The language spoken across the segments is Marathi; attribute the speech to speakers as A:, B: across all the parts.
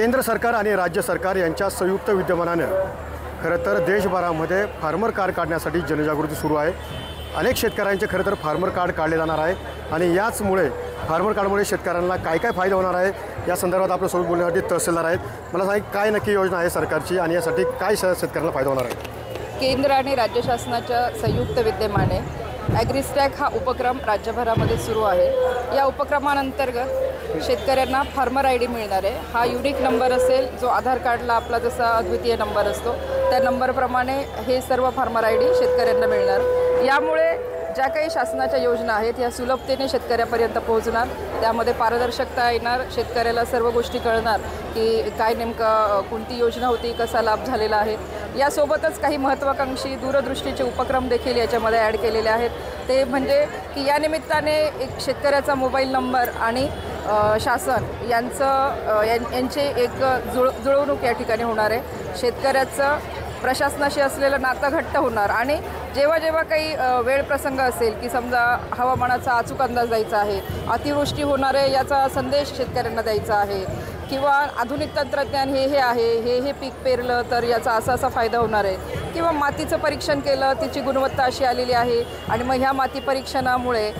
A: केंद्र सरकार आणि राज्य सरकार यांच्या संयुक्त विद्यमानाने खरं तर देशभरामध्ये फार्मर कार्ड काढण्यासाठी जनजागृती सुरू आहे। अनेक शेतकऱ्यांचे खरं तर फार्मर कार्ड काढले जाणार आहे आणि याचमुळे फार्मर कार्डमुळे शेतकऱ्यांना काय काय फायदा होणार आहे या संदर्भात आपल्यासोबत बोलण्यासाठी तहसीलदार आहेत। मला सांगा काय नक्की योजना आहे सरकारची आणि यासाठी काय शेतकऱ्यांना फायदा होणार आहे?
B: केंद्र आणि राज्य शासनाच्या संयुक्त विद्यमाने ॲग्रिस्टॅग हा उपक्रम राज्यभरामध्ये सुरू आहे। या उपक्रमांतर्गत शेतकऱ्यांना फार्मर आय डी मिळणार आहे। हा युनिक नंबर असेल जो आधार कार्डला आपला जसा अद्वितीय नंबर असतो त्या नंबरप्रमाणे हे सर्व फार्मर आय डी शेतकऱ्यांना मिळणार। यामुळे ज्या काही शासनाच्या योजना आहेत ह्या सुलभतेने शेतकऱ्यापर्यंत पोहोचणार, त्यामध्ये पारदर्शकता येणार, शेतकऱ्याला सर्व गोष्टी कळणार की काय नेमकं कोणती योजना होती, कसा लाभ झालेला आहे। यासोबतच काही महत्त्वाकांक्षी दूरदृष्टीचे उपक्रम देखील याच्यामध्ये ॲड केलेले आहेत। ते म्हणजे की या निमित्ताने एक शेतकऱ्याचा मोबाईल नंबर आणि शासन यांचे एक जुळवणूक या ठिकाणी होणार आहे। शेतकऱ्याचं प्रशासनाशी असलेलं नातं घट्ट होणार आणि जेव्हा जेव्हा काही वेळ प्रसंग असेल की समजा हवामानाचा अचूक अंदाज द्यायचा आहे, अतिवृष्टी होणार आहे याचा संदेश शेतकऱ्यांना द्यायचा आहे किंवा आधुनिक तंत्रज्ञान हे आहे, हे पीक पेरलं तर याचा असा फायदा होणार आहे किंवा मातीचं परीक्षण केलं तिची गुणवत्ता अशी आलेली आहे आणि मग ह्या माती परीक्षणामुळे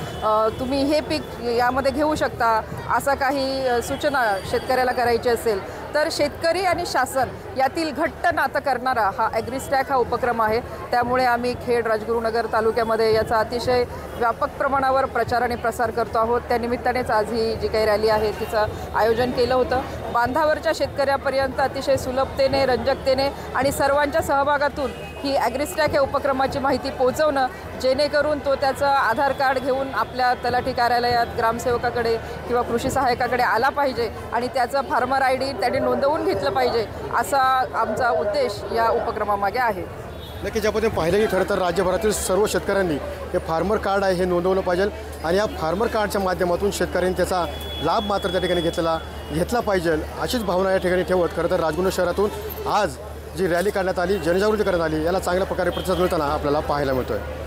B: तुम्ही हे पीक यामध्ये घेऊ शकता, असा काही सूचना शेतकऱ्याला करायची असेल तर शेतकरी आणि शासन यातील घट्ट नातं करणारा हा ॲग्रिस्टॅग हा उपक्रम आहे। त्यामुळे आम्ही खेड, राजगुरुनगर तालुक्यामध्ये याचा अतिशय व्यापक प्रमाणावर प्रचार आणि प्रसार करतो आहोत। त्या निमित्तानेच आज ही जी काही रॅली आहे तिचं आयोजन केलं होतं। बांधावरच्या शेतकऱ्यापर्यंत अतिशय सुलभतेने, रंजकतेने आणि सर्वांच्या सहभागातून ही ॲग्रिस्टॅग या उपक्रमाची माहिती पोहोचवणं, जेणेकरून तो त्याचं आधार कार्ड घेऊन आपल्या तलाठी कार्यालयात, ग्रामसेवकाकडे किंवा कृषी सहाय्यकाकडे आला पाहिजे आणि त्याचं फार्मर आय डी त्याने नोंदवून घेतलं पाहिजे, असा आमचा उद्देश या उपक्रमामागे आहे।
A: नक्कीच आपण पाहिलं की खरं तर राज्यभरातील सर्व शेतकऱ्यांनी हे फार्मर कार्ड आहे हे नोंदवलं पाहिजे आणि या फार्मर कार्डच्या माध्यमातून शेतकऱ्यांनी त्याचा लाभ मात्र त्या ठिकाणी घेतला पाहिजे, अशीच भावना या ठिकाणी ठेवत खरं तर राजगुरू शहरातून आज जी रॅली काढण्यात आली, जनजागृती करण्यात आली, याला चांगल्या प्रकारे प्रतिसाद मिळताना आपल्याला पाहायला मिळतो आहे।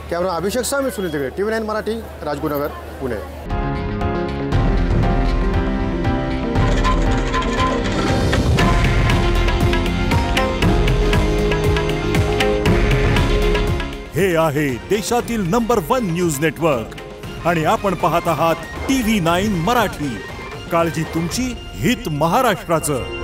A: कॅमेरा अभिषेक सह मी सुनील तिकडे, TV9 मराठी, राजगुरुनगर, पुणे।
C: हे आहे देशातील नंबर 1 न्यूज नेटवर्क आणि आपण पाहत आहात TV9 मराठी। काळजी तुमची, हित महाराष्ट्राचं।